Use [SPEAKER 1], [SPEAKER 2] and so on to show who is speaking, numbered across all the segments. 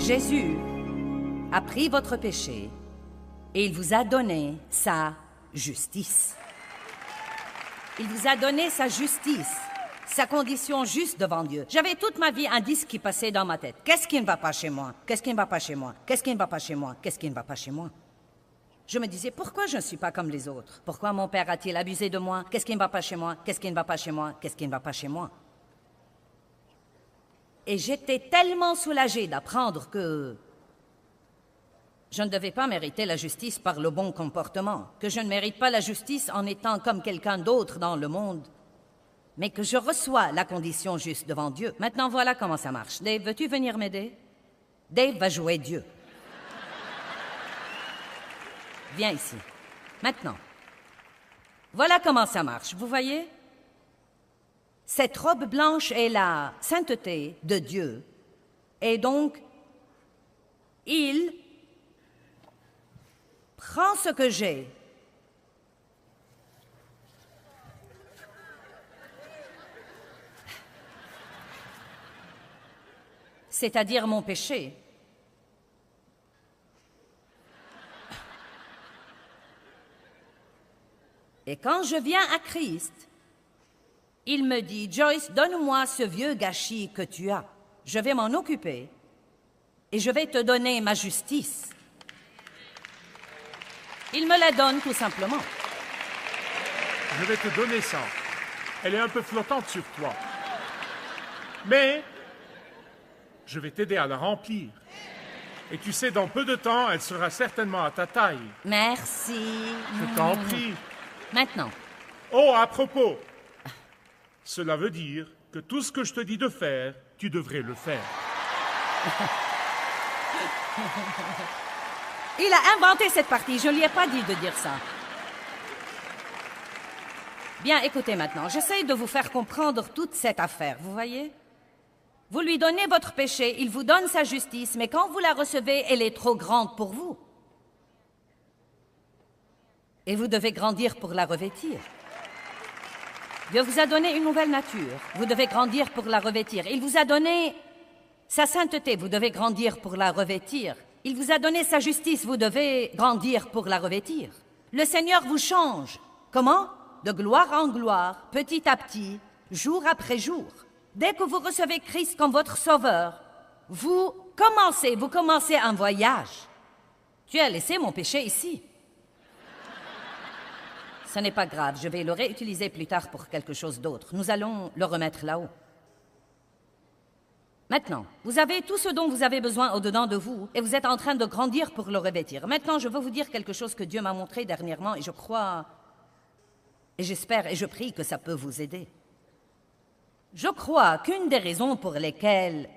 [SPEAKER 1] Jésus a pris votre péché et il vous a donné sa justice. Il vous a donné sa justice, sa condition juste devant Dieu. J'avais toute ma vie un disque qui passait dans ma tête. Qu'est-ce qui ne va pas chez moi? Qu'est-ce qui ne va pas chez moi? Qu'est-ce qui ne va pas chez moi? Qu'est-ce qui ne va pas chez moi? Je me disais, pourquoi je ne suis pas comme les autres? Pourquoi mon père a-t-il abusé de moi? Qu'est-ce qui ne va pas chez moi? Qu'est-ce qui ne va pas chez moi? Qu'est-ce qui ne va pas chez moi? Et j'étais tellement soulagée d'apprendre que je ne devais pas mériter la justice par le bon comportement, que je ne mérite pas la justice en étant comme quelqu'un d'autre dans le monde, mais que je reçois la condition juste devant Dieu. Maintenant, voilà comment ça marche. Dave, veux-tu venir m'aider? Dave va jouer Dieu. Viens ici. Maintenant, voilà comment ça marche. Vous voyez? Cette robe blanche est la sainteté de Dieu. Et donc, il prend ce que j'ai, c'est-à-dire mon péché, et quand je viens à Christ, il me dit, Joyce, donne-moi ce vieux gâchis que tu as. Je vais m'en occuper et je vais te donner ma justice. Il me la donne tout simplement.
[SPEAKER 2] Je vais te donner ça. Elle est un peu flottante sur toi. Mais je vais t'aider à la remplir. Et tu sais, dans peu de temps, elle sera certainement à ta taille.
[SPEAKER 1] Merci.
[SPEAKER 2] Je t'en prie.
[SPEAKER 1] Maintenant.
[SPEAKER 2] Oh, à propos, cela veut dire que tout ce que je te dis de faire, tu devrais le faire.
[SPEAKER 1] Il a inventé cette partie, je ne lui ai pas dit de dire ça. Bien, écoutez maintenant, j'essaye de vous faire comprendre toute cette affaire, vous voyez? Vous lui donnez votre péché, il vous donne sa justice, mais quand vous la recevez, elle est trop grande pour vous. Et vous devez grandir pour la revêtir. Dieu vous a donné une nouvelle nature, vous devez grandir pour la revêtir. Il vous a donné sa sainteté, vous devez grandir pour la revêtir. Il vous a donné sa justice, vous devez grandir pour la revêtir. Le Seigneur vous change. Comment? De gloire en gloire, petit à petit, jour après jour. Dès que vous recevez Christ comme votre sauveur, vous commencez un voyage. Tu as laissé mon péché ici. Ce n'est pas grave, je vais le réutiliser plus tard pour quelque chose d'autre. Nous allons le remettre là-haut. Maintenant, vous avez tout ce dont vous avez besoin au-dedans de vous et vous êtes en train de grandir pour le revêtir. Maintenant, je veux vous dire quelque chose que Dieu m'a montré dernièrement et je crois, et j'espère et je prie que ça peut vous aider. Je crois qu'une des raisons pour lesquelles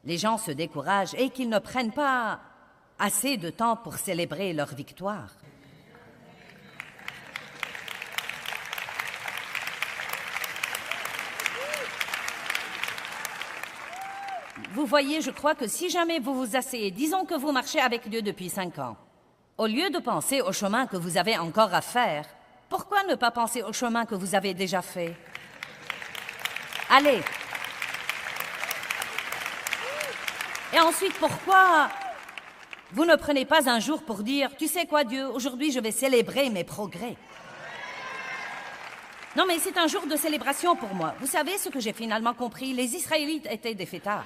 [SPEAKER 1] les gens se découragent est qu'ils ne prennent pas assez de temps pour célébrer leur victoire. Vous voyez, je crois que si jamais vous vous asseyez, disons que vous marchez avec Dieu depuis 5 ans, au lieu de penser au chemin que vous avez encore à faire, pourquoi ne pas penser au chemin que vous avez déjà fait? Allez. Et ensuite, pourquoi vous ne prenez pas un jour pour dire, tu sais quoi Dieu, aujourd'hui je vais célébrer mes progrès. Non mais c'est un jour de célébration pour moi. Vous savez ce que j'ai finalement compris? Les Israélites étaient des fêtards.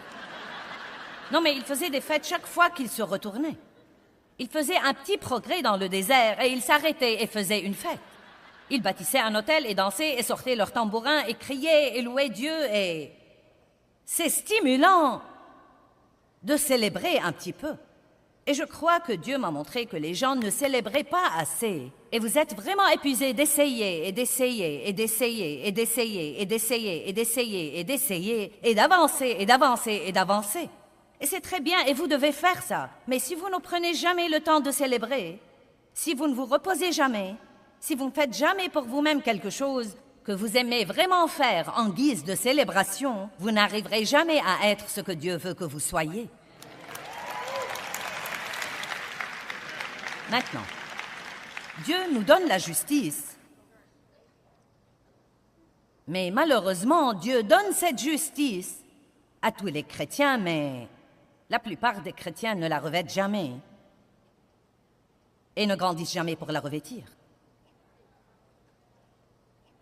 [SPEAKER 1] Non mais ils faisaient des fêtes chaque fois qu'ils se retournaient. Ils faisaient un petit progrès dans le désert et ils s'arrêtaient et faisaient une fête. Ils bâtissaient un hôtel et dansaient et sortaient leurs tambourins et criaient et louaient Dieu et... C'est stimulant de célébrer un petit peu. Et je crois que Dieu m'a montré que les gens ne célébraient pas assez. Et vous êtes vraiment épuisés d'essayer et d'essayer et d'essayer et d'essayer et d'essayer et d'essayer et d'essayer et d'avancer et d'avancer et d'avancer. Et c'est très bien et vous devez faire ça. Mais si vous ne prenez jamais le temps de célébrer, si vous ne vous reposez jamais, si vous ne faites jamais pour vous-même quelque chose que vous aimez vraiment faire en guise de célébration, vous n'arriverez jamais à être ce que Dieu veut que vous soyez. Maintenant, Dieu nous donne la justice. Mais malheureusement, Dieu donne cette justice à tous les chrétiens, mais La plupart des chrétiens ne la revêtent jamais et ne grandissent jamais pour la revêtir.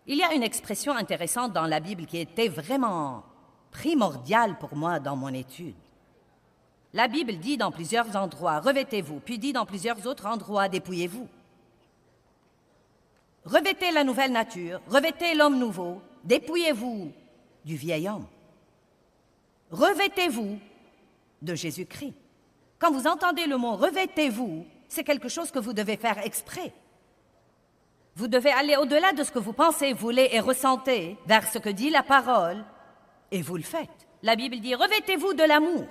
[SPEAKER 1] Il y a une expression intéressante dans la Bible qui était vraiment primordiale pour moi dans mon étude. La Bible dit dans plusieurs endroits « revêtez-vous », puis dit dans plusieurs autres endroits « dépouillez-vous ». Revêtez la nouvelle nature, revêtez l'homme nouveau, dépouillez-vous du vieil homme. Revêtez-vous de Jésus-Christ. Quand vous entendez le mot « revêtez-vous », c'est quelque chose que vous devez faire exprès. Vous devez aller au-delà de ce que vous pensez, voulez et ressentez, vers ce que dit la parole, et vous le faites. La Bible dit « revêtez-vous de l'amour ».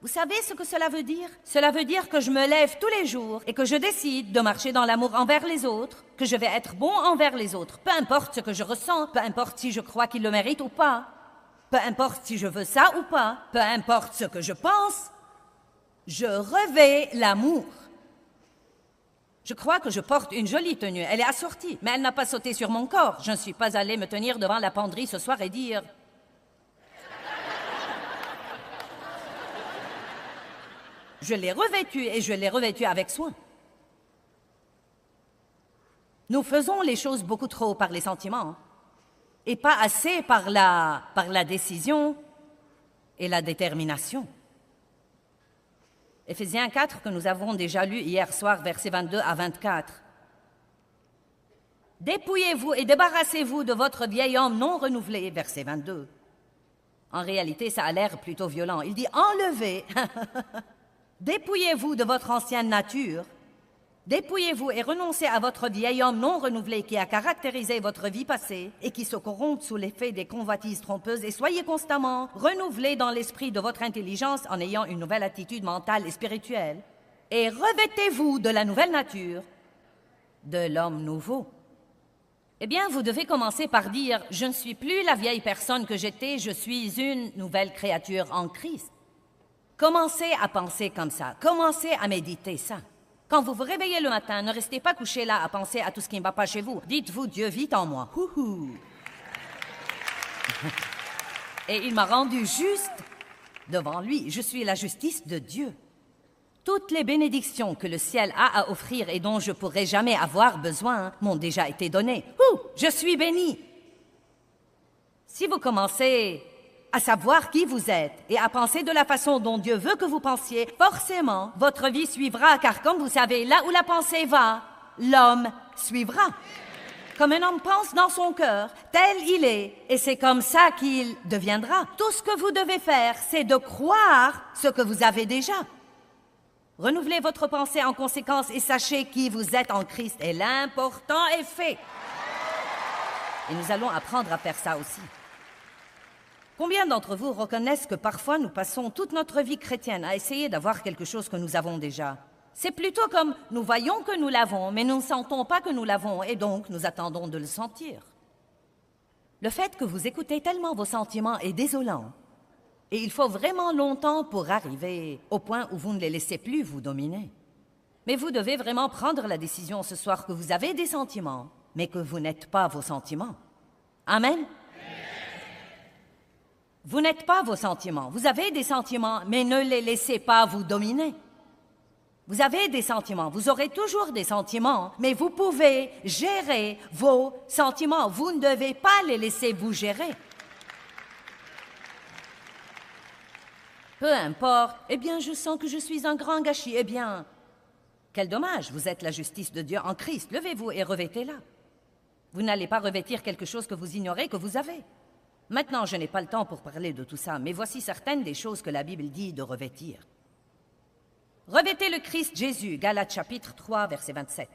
[SPEAKER 1] Vous savez ce que cela veut dire? Cela veut dire que je me lève tous les jours et que je décide de marcher dans l'amour envers les autres, que je vais être bon envers les autres, peu importe ce que je ressens, peu importe si je crois qu'ils le méritent ou pas, peu importe si je veux ça ou pas, peu importe ce que je pense, je revêts l'amour. Je crois que je porte une jolie tenue, elle est assortie, mais elle n'a pas sauté sur mon corps. Je ne suis pas allée me tenir devant la penderie ce soir et dire... Je l'ai revêtue et je l'ai revêtue avec soin. Nous faisons les choses beaucoup trop par les sentiments et pas assez par la décision et la détermination. Éphésiens 4, que nous avons déjà lu hier soir, versets 22 à 24. Dépouillez-vous et débarrassez-vous de votre vieil homme non renouvelé, verset 22. En réalité, ça a l'air plutôt violent. Il dit « enlevez ». Dépouillez-vous de votre ancienne nature, dépouillez-vous et renoncez à votre vieil homme non renouvelé qui a caractérisé votre vie passée et qui se corrompt sous l'effet des convoitises trompeuses et soyez constamment renouvelés dans l'esprit de votre intelligence en ayant une nouvelle attitude mentale et spirituelle et revêtez-vous de la nouvelle nature, de l'homme nouveau. Eh bien, vous devez commencer par dire « Je ne suis plus la vieille personne que j'étais, je suis une nouvelle créature en Christ ». Commencez à penser comme ça. Commencez à méditer ça. Quand vous vous réveillez le matin, ne restez pas couché là à penser à tout ce qui ne va pas chez vous. Dites-vous, Dieu vit en moi. Houhou. Et il m'a rendu juste devant lui. Je suis la justice de Dieu. Toutes les bénédictions que le ciel a à offrir et dont je pourrai jamais avoir besoin m'ont déjà été données. Je suis béni. Si vous commencez à savoir qui vous êtes et à penser de la façon dont Dieu veut que vous pensiez, forcément, votre vie suivra, car comme vous savez, là où la pensée va, l'homme suivra. Comme un homme pense dans son cœur, tel il est, et c'est comme ça qu'il deviendra. Tout ce que vous devez faire, c'est de croire ce que vous avez déjà. Renouvelez votre pensée en conséquence et sachez qui vous êtes en Christ, et l'important est fait. Et nous allons apprendre à faire ça aussi. Combien d'entre vous reconnaissent que parfois nous passons toute notre vie chrétienne à essayer d'avoir quelque chose que nous avons déjà? C'est plutôt comme nous voyons que nous l'avons, mais nous ne sentons pas que nous l'avons, et donc nous attendons de le sentir. Le fait que vous écoutez tellement vos sentiments est désolant, et il faut vraiment longtemps pour arriver au point où vous ne les laissez plus vous dominer. Mais vous devez vraiment prendre la décision ce soir que vous avez des sentiments, mais que vous n'êtes pas vos sentiments. Amen? Vous n'êtes pas vos sentiments. Vous avez des sentiments, mais ne les laissez pas vous dominer. Vous avez des sentiments, vous aurez toujours des sentiments, mais vous pouvez gérer vos sentiments. Vous ne devez pas les laisser vous gérer. Peu importe, eh bien, je sens que je suis un grand gâchis. Eh bien, quel dommage, vous êtes la justice de Dieu en Christ. Levez-vous et revêtez-la. Vous n'allez pas revêtir quelque chose que vous ignorez que vous avez. Maintenant, je n'ai pas le temps pour parler de tout ça, mais voici certaines des choses que la Bible dit de revêtir. Revêtez le Christ Jésus, Galates chapitre 3, verset 27.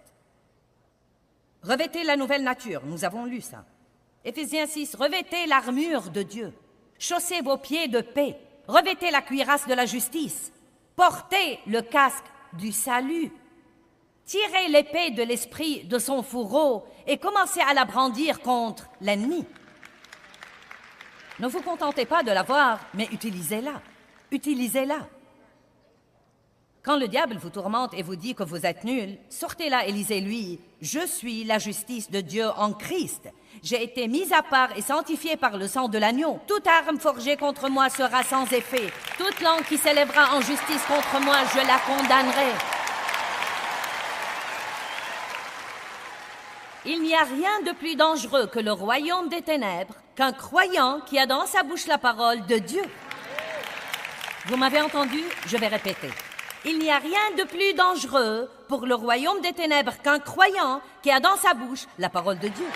[SPEAKER 1] Revêtez la nouvelle nature, nous avons lu ça. Éphésiens 6, revêtez l'armure de Dieu. Chaussez vos pieds de paix. Revêtez la cuirasse de la justice. Portez le casque du salut. Tirez l'épée de l'esprit de son fourreau et commencez à la brandir contre l'ennemi. Ne vous contentez pas de l'avoir, mais utilisez-la. Utilisez-la. Quand le diable vous tourmente et vous dit que vous êtes nul, sortez-là et lisez-lui « Je suis la justice de Dieu en Christ. J'ai été mis à part et sanctifié par le sang de l'agneau. Toute arme forgée contre moi sera sans effet. Toute langue qui s'élèvera en justice contre moi, je la condamnerai. » Il n'y a rien de plus dangereux que le royaume des ténèbres qu'un croyant qui a dans sa bouche la parole de Dieu. Vous m'avez entendu? Je vais répéter. Il n'y a rien de plus dangereux pour le royaume des ténèbres qu'un croyant qui a dans sa bouche la parole de Dieu.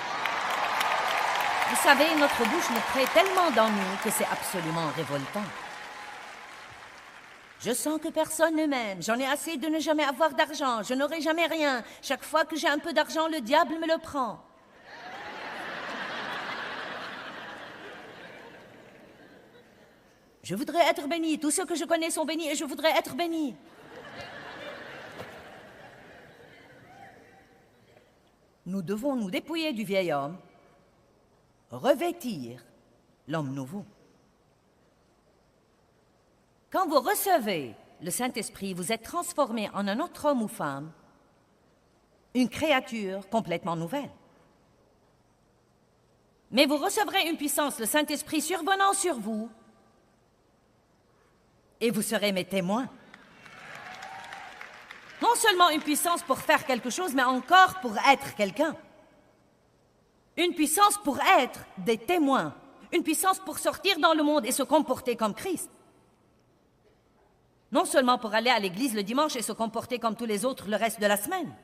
[SPEAKER 1] Vous savez, notre bouche nous crée tellement d'ennuis que c'est absolument révoltant. Je sens que personne ne m'aime. J'en ai assez de ne jamais avoir d'argent. Je n'aurai jamais rien. Chaque fois que j'ai un peu d'argent, le diable me le prend. Je voudrais être béni. Tous ceux que je connais sont bénis et je voudrais être béni. Nous devons nous dépouiller du vieil homme, revêtir l'homme nouveau. Quand vous recevez le Saint-Esprit, vous êtes transformé en un autre homme ou femme, une créature complètement nouvelle. Mais vous recevrez une puissance, le Saint-Esprit survenant sur vous, et vous serez mes témoins. Non seulement une puissance pour faire quelque chose, mais encore pour être quelqu'un. Une puissance pour être des témoins. Une puissance pour sortir dans le monde et se comporter comme Christ. Non seulement pour aller à l'église le dimanche et se comporter comme tous les autres le reste de la semaine.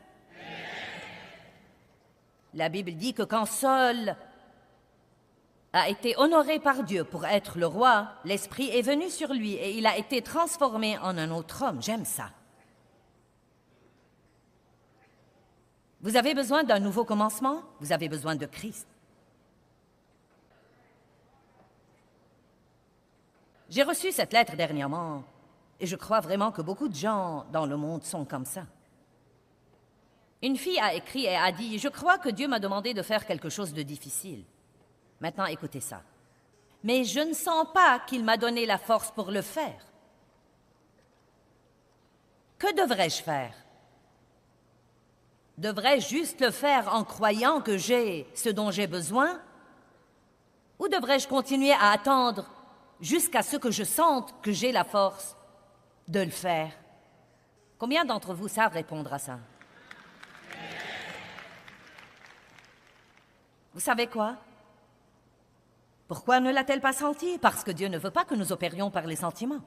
[SPEAKER 1] La Bible dit que quand Saul a été honoré par Dieu pour être le roi, l'Esprit est venu sur lui et il a été transformé en un autre homme. J'aime ça. Vous avez besoin d'un nouveau commencement? Vous avez besoin de Christ. J'ai reçu cette lettre dernièrement et je crois vraiment que beaucoup de gens dans le monde sont comme ça. Une fille a écrit et a dit « Je crois que Dieu m'a demandé de faire quelque chose de difficile. » Maintenant, écoutez ça. « Mais je ne sens pas qu'il m'a donné la force pour le faire. Que devrais-je faire? Devrais-je juste le faire en croyant que j'ai ce dont j'ai besoin? Ou devrais-je continuer à attendre jusqu'à ce que je sente que j'ai la force de le faire? » Combien d'entre vous savent répondre à ça? Vous savez quoi? Pourquoi ne l'a-t-elle pas senti? Parce que Dieu ne veut pas que nous opérions par les sentiments.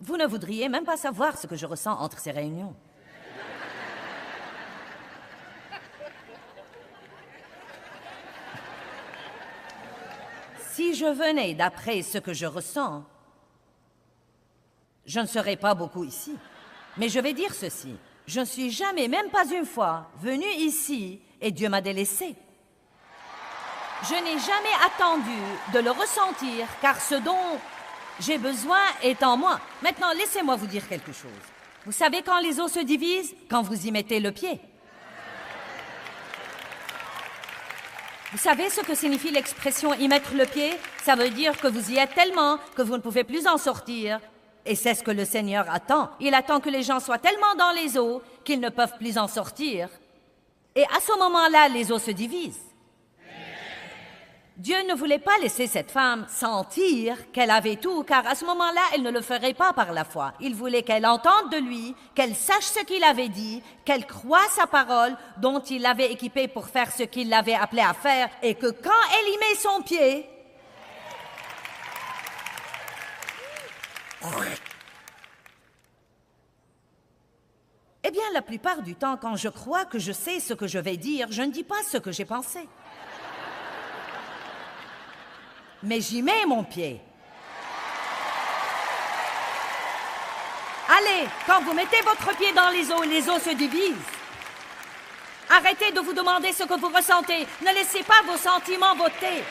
[SPEAKER 1] Vous ne voudriez même pas savoir ce que je ressens entre ces réunions. Si je venais d'après ce que je ressens, je ne serais pas beaucoup ici. Mais je vais dire ceci. Je ne suis jamais, même pas une fois, venue ici et Dieu m'a délaissée. Je n'ai jamais attendu de le ressentir, car ce dont j'ai besoin est en moi. Maintenant, laissez-moi vous dire quelque chose. Vous savez quand les os se divisent? Quand vous y mettez le pied. Vous savez ce que signifie l'expression « y mettre le pied » ? Ça veut dire que vous y êtes tellement que vous ne pouvez plus en sortir. Et c'est ce que le Seigneur attend. Il attend que les gens soient tellement dans les eaux qu'ils ne peuvent plus en sortir. Et à ce moment-là, les eaux se divisent. Dieu ne voulait pas laisser cette femme sentir qu'elle avait tout, car à ce moment-là, elle ne le ferait pas par la foi. Il voulait qu'elle entende de lui, qu'elle sache ce qu'il avait dit, qu'elle croie sa parole, dont il l'avait équipée pour faire ce qu'il l'avait appelée à faire, et que quand elle y met son pied, eh bien, la plupart du temps, quand je crois que je sais ce que je vais dire, je ne dis pas ce que j'ai pensé. Mais j'y mets mon pied. Allez, quand vous mettez votre pied dans les eaux se divisent. Arrêtez de vous demander ce que vous ressentez. Ne laissez pas vos sentiments voter.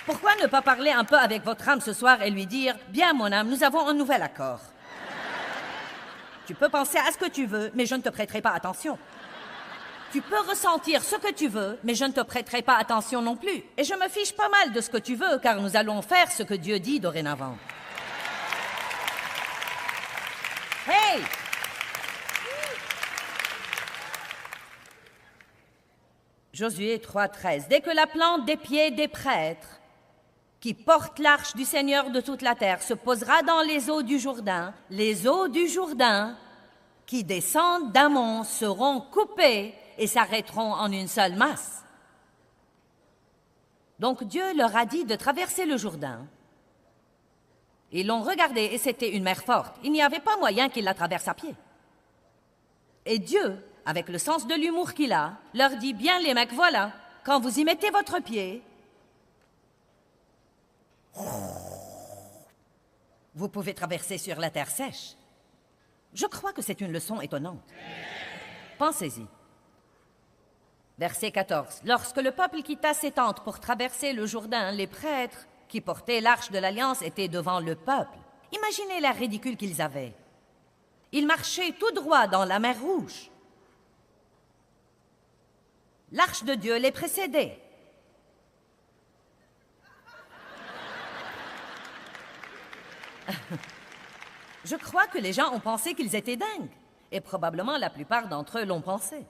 [SPEAKER 1] Pourquoi ne pas parler un peu avec votre âme ce soir et lui dire « Bien, mon âme, nous avons un nouvel accord. Tu peux penser à ce que tu veux, mais je ne te prêterai pas attention. Tu peux ressentir ce que tu veux, mais je ne te prêterai pas attention non plus. Et je me fiche pas mal de ce que tu veux, car nous allons faire ce que Dieu dit dorénavant. Hey! Josué 3,13. Dès que la plante des pieds des prêtres qui portent l'arche du Seigneur de toute la terre se posera dans les eaux du Jourdain, les eaux du Jourdain qui descendent d'Amon seront coupées et s'arrêteront en une seule masse. Donc Dieu leur a dit de traverser le Jourdain. Ils l'ont regardé et c'était une mer forte. Il n'y avait pas moyen qu'ils la traversent à pied. Et Dieu, avec le sens de l'humour qu'il a, leur dit, bien les mecs, voilà, quand vous y mettez votre pied, vous pouvez traverser sur la terre sèche. Je crois que c'est une leçon étonnante. Pensez-y. Verset 14. Lorsque le peuple quitta ses tentes pour traverser le Jourdain, les prêtres qui portaient l'arche de l'Alliance étaient devant le peuple. Imaginez l'air ridicule qu'ils avaient. Ils marchaient tout droit dans la mer Rouge. L'arche de Dieu les précédait. Je crois que les gens ont pensé qu'ils étaient dingues, et probablement la plupart d'entre eux l'ont pensé.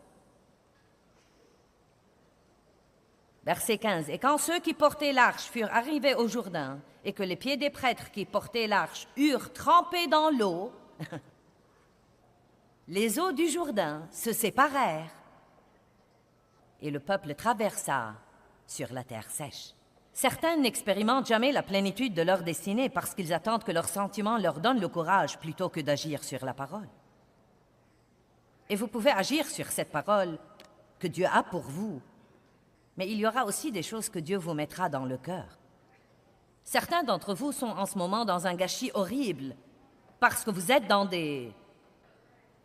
[SPEAKER 1] Verset 15. Et quand ceux qui portaient l'arche furent arrivés au Jourdain, et que les pieds des prêtres qui portaient l'arche eurent trempé dans l'eau, les eaux du Jourdain se séparèrent, et le peuple traversa sur la terre sèche. Certains n'expérimentent jamais la plénitude de leur destinée parce qu'ils attendent que leurs sentiments leur donnent le courage plutôt que d'agir sur la parole. Et vous pouvez agir sur cette parole que Dieu a pour vous, mais il y aura aussi des choses que Dieu vous mettra dans le cœur. Certains d'entre vous sont en ce moment dans un gâchis horrible parce que vous êtes dans des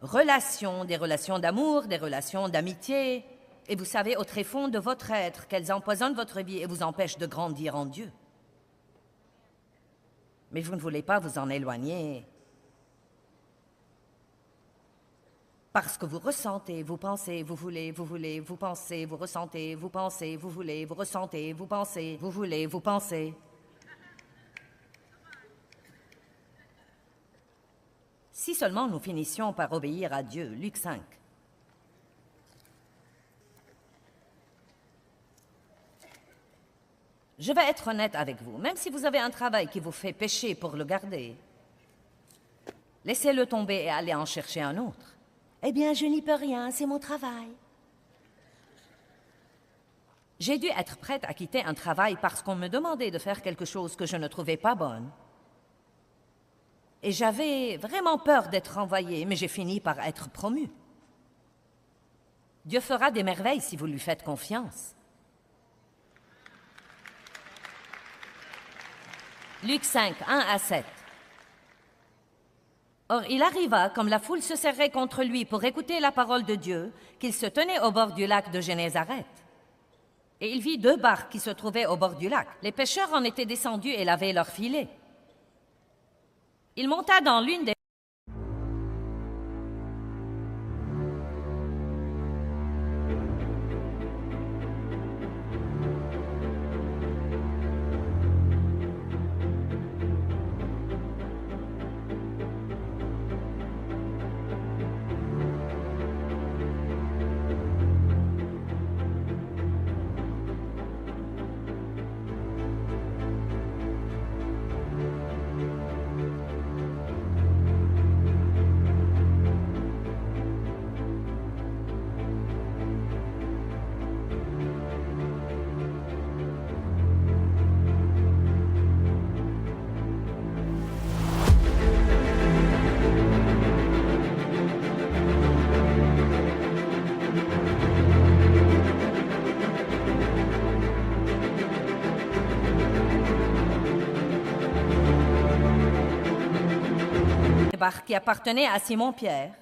[SPEAKER 1] relations d'amour, des relations d'amitié, et vous savez au tréfonds de votre être qu'elles empoisonnent votre vie et vous empêchent de grandir en Dieu. Mais vous ne voulez pas vous en éloigner parce que vous ressentez, vous pensez, vous voulez, vous pensez, vous ressentez, vous pensez, vous voulez, vous ressentez, vous pensez, vous voulez, vous pensez. Si seulement nous finissions par obéir à Dieu, Luc 5. Je vais être honnête avec vous, même si vous avez un travail qui vous fait pécher pour le garder, laissez-le tomber et allez en chercher un autre. Eh bien, je n'y peux rien, c'est mon travail. J'ai dû être prête à quitter un travail parce qu'on me demandait de faire quelque chose que je ne trouvais pas bonne. Et j'avais vraiment peur d'être renvoyée, mais j'ai fini par être promue. Dieu fera des merveilles si vous lui faites confiance. Luc 5, 1 à 7. Or, il arriva, comme la foule se serrait contre lui pour écouter la parole de Dieu, qu'il se tenait au bord du lac de Génézareth. Et il vit 2 barques qui se trouvaient au bord du lac. Les pêcheurs en étaient descendus et lavaient leurs filets. Il monta dans l'une des barque qui appartenait à Simon-Pierre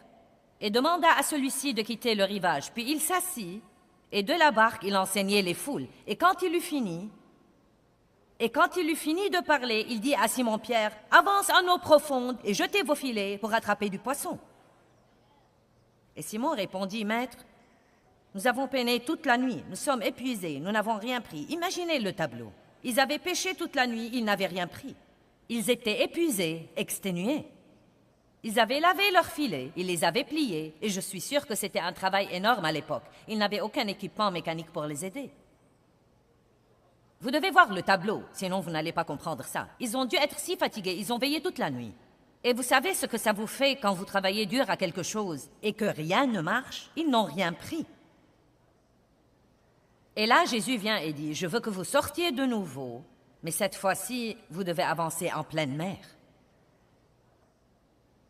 [SPEAKER 1] et demanda à celui-ci de quitter le rivage. Puis il s'assit et de la barque il enseignait les foules. Et quand il eut fini de parler, il dit à Simon-Pierre, « Avance en eau profonde et jetez vos filets pour attraper du poisson. » Et Simon répondit, « Maître, Nous avons peiné toute la nuit, nous sommes épuisés, nous n'avons rien pris. Imaginez le tableau. Ils avaient pêché toute la nuit, ils n'avaient rien pris. Ils étaient épuisés, exténués. Ils avaient lavé leurs filets, ils les avaient pliés, et je suis sûre que c'était un travail énorme à l'époque. Ils n'avaient aucun équipement mécanique pour les aider. Vous devez voir le tableau, sinon vous n'allez pas comprendre ça. Ils ont dû être si fatigués, ils ont veillé toute la nuit. Et vous savez ce que ça vous fait quand vous travaillez dur à quelque chose et que rien ne marche? Ils n'ont rien pris. Et là, Jésus vient et dit, « Je veux que vous sortiez de nouveau, mais cette fois-ci, vous devez avancer en pleine mer. »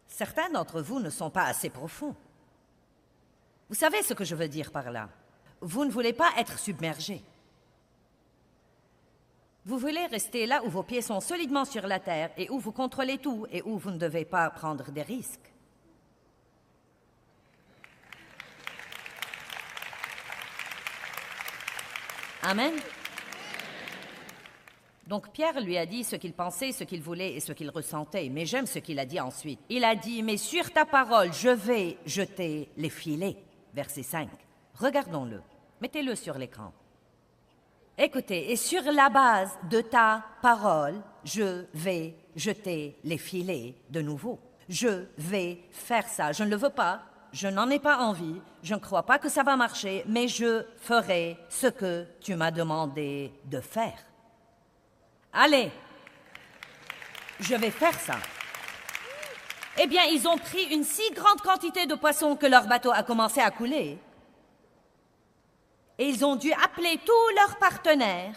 [SPEAKER 1] Certains d'entre vous ne sont pas assez profonds. Vous savez ce que je veux dire par là? Vous ne voulez pas être submergés. Vous voulez rester là où vos pieds sont solidement sur la terre et où vous contrôlez tout et où vous ne devez pas prendre des risques. Amen. Donc Pierre lui a dit ce qu'il pensait, ce qu'il voulait et ce qu'il ressentait. Mais j'aime ce qu'il a dit ensuite. Il a dit, « Mais sur ta parole, je vais jeter les filets. » Verset 5. Regardons-le. Mettez-le sur l'écran. Écoutez, et sur la base de ta parole, je vais jeter les filets de nouveau. Je vais faire ça. Je ne le veux pas. Je n'en ai pas envie, je ne crois pas que ça va marcher, mais je ferai ce que tu m'as demandé de faire. Allez, je vais faire ça. Eh bien, ils ont pris une si grande quantité de poissons que leur bateau a commencé à couler. Et ils ont dû appeler tous leurs partenaires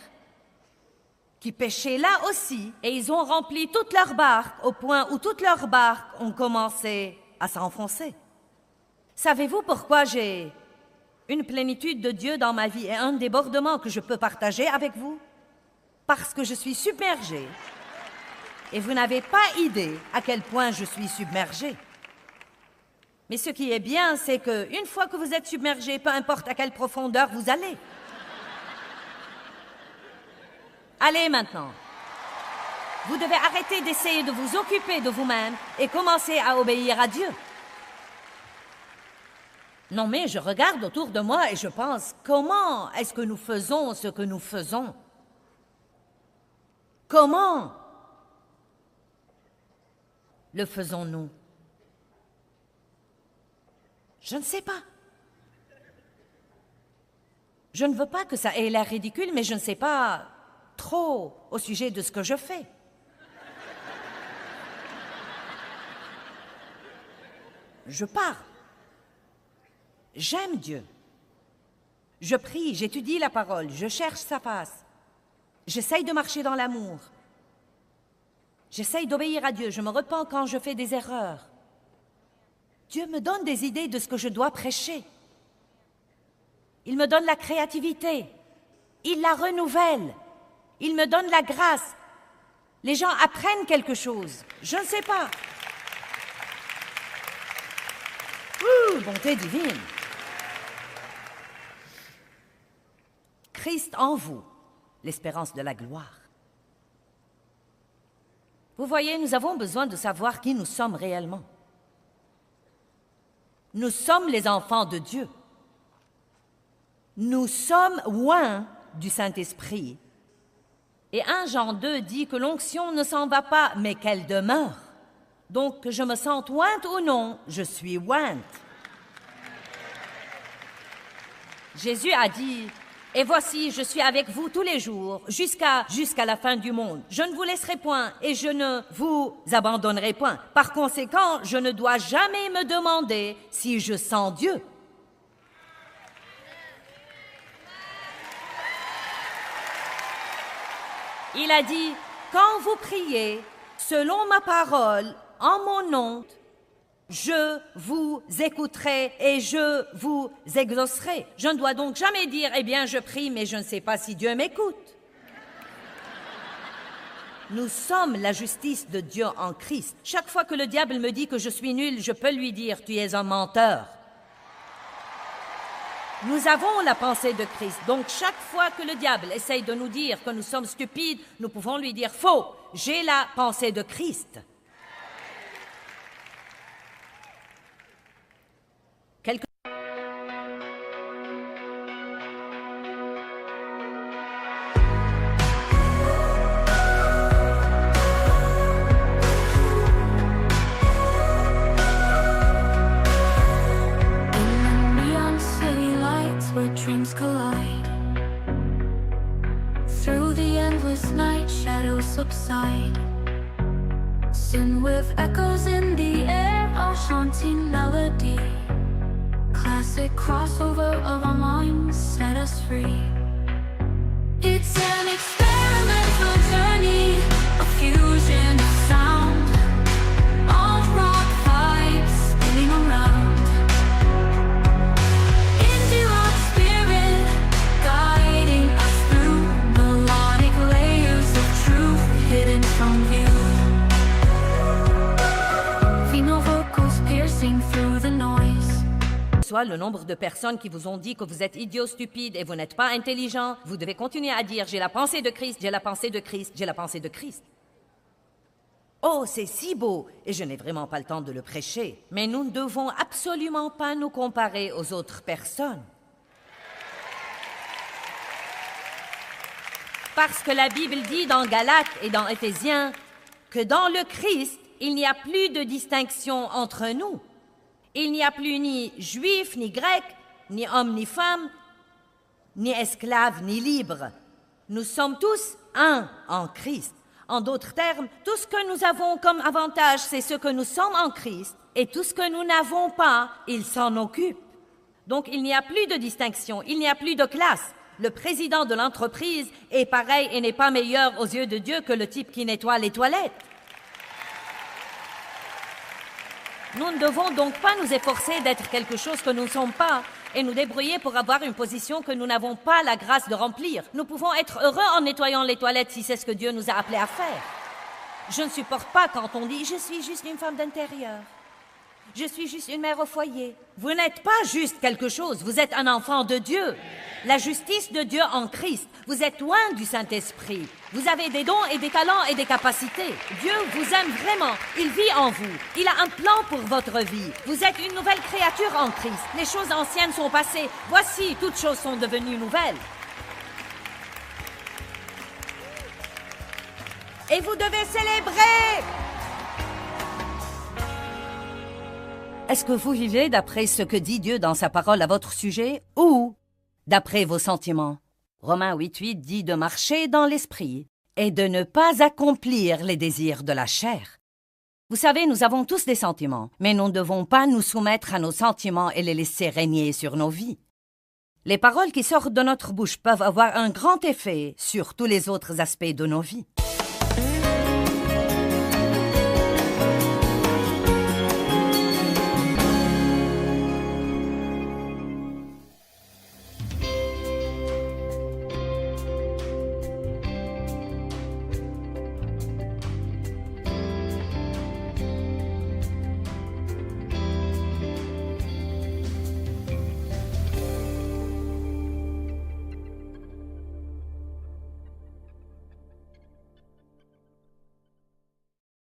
[SPEAKER 1] qui pêchaient là aussi, et ils ont rempli toutes leurs barques au point où toutes leurs barques ont commencé à s'enfoncer. Savez-vous pourquoi j'ai une plénitude de Dieu dans ma vie et un débordement que je peux partager avec vous? Parce que je suis submergée. Et vous n'avez pas idée à quel point je suis submergée. Mais ce qui est bien, c'est qu'une fois que vous êtes submergé, peu importe à quelle profondeur vous allez. Allez maintenant. Vous devez arrêter d'essayer de vous occuper de vous-même et commencer à obéir à Dieu. Non, mais je regarde autour de moi et je pense, comment est-ce que nous faisons ce que nous faisons? Comment le faisons-nous? Je ne sais pas. Je ne veux pas que ça ait l'air ridicule, mais je ne sais pas trop au sujet de ce que je fais. Je pars. J'aime Dieu. Je prie, j'étudie la parole, je cherche sa face. J'essaye de marcher dans l'amour. J'essaye d'obéir à Dieu, je me repens quand je fais des erreurs. Dieu me donne des idées de ce que je dois prêcher. Il me donne la créativité. Il la renouvelle. Il me donne la grâce. Les gens apprennent quelque chose. Je ne sais pas. Bonté divine. Christ en vous, l'espérance de la gloire. Vous voyez, nous avons besoin de savoir qui nous sommes réellement. Nous sommes les enfants de Dieu. Nous sommes oints du Saint-Esprit. Et 1 Jean 2 dit que l'onction ne s'en va pas, mais qu'elle demeure. Donc, que je me sente ointe ou non, je suis ointe. Jésus a dit, « Et voici, je suis avec vous tous les jours, jusqu'à la fin du monde. Je ne vous laisserai point et je ne vous abandonnerai point. Par conséquent, je ne dois jamais me demander si je sens Dieu. » Il a dit, « Quand vous priez, selon ma parole, en mon nom, je vous écouterai et je vous exaucerai. » Je ne dois donc jamais dire, « Eh bien, je prie, mais je ne sais pas si Dieu m'écoute. » Nous sommes la justice de Dieu en Christ. Chaque fois que le diable me dit que je suis nul, je peux lui dire, « Tu es un menteur. » Nous avons la pensée de Christ. Donc, chaque fois que le diable essaye de nous dire que nous sommes stupides, nous pouvons lui dire, « Faux, j'ai la pensée de Christ. »
[SPEAKER 3] side. Sin with echoes in the air, a haunting melody. Classic crossover of our minds set us free. It's an experimental journey, a fusion of sound. All rock vibes spinning around. Indie rock spirit guiding us through melodic layers of truth hidden from view. Female vocals piercing through the noise.
[SPEAKER 1] Soit le nombre de personnes qui vous ont dit que vous êtes idiot, stupide et vous n'êtes pas intelligent, vous devez continuer à dire « j'ai la pensée de Christ, j'ai la pensée de Christ, j'ai la pensée de Christ ». Oh, c'est si beau et je n'ai vraiment pas le temps de le prêcher, mais nous ne devons absolument pas nous comparer aux autres personnes. Parce que la Bible dit dans Galates et dans Éphésiens que dans le Christ, il n'y a plus de distinction entre nous. Il n'y a plus ni juif, ni grec, ni homme, ni femme, ni esclave, ni libre. Nous sommes tous un en Christ. En d'autres termes, tout ce que nous avons comme avantage, c'est ce que nous sommes en Christ, et tout ce que nous n'avons pas, il s'en occupe. Donc il n'y a plus de distinction, il n'y a plus de classe. Le président de l'entreprise est pareil et n'est pas meilleur aux yeux de Dieu que le type qui nettoie les toilettes. Nous ne devons donc pas nous efforcer d'être quelque chose que nous ne sommes pas et nous débrouiller pour avoir une position que nous n'avons pas la grâce de remplir. Nous pouvons être heureux en nettoyant les toilettes si c'est ce que Dieu nous a appelés à faire. Je ne supporte pas quand on dit « je suis juste une femme d'intérieur ». Je suis juste une mère au foyer. Vous n'êtes pas juste quelque chose, vous êtes un enfant de Dieu. La justice de Dieu en Christ. Vous êtes loin du Saint-Esprit. Vous avez des dons et des talents et des capacités. Dieu vous aime vraiment. Il vit en vous. Il a un plan pour votre vie. Vous êtes une nouvelle créature en Christ. Les choses anciennes sont passées. Voici, toutes choses sont devenues nouvelles. Et vous devez célébrer! Est-ce que vous vivez d'après ce que dit Dieu dans sa parole à votre sujet ou d'après vos sentiments? Romains 8:8 dit de marcher dans l'esprit et de ne pas accomplir les désirs de la chair. Vous savez, nous avons tous des sentiments, mais nous ne devons pas nous soumettre à nos sentiments et les laisser régner sur nos vies. Les paroles qui sortent de notre bouche peuvent avoir un grand effet sur tous les autres aspects de nos vies.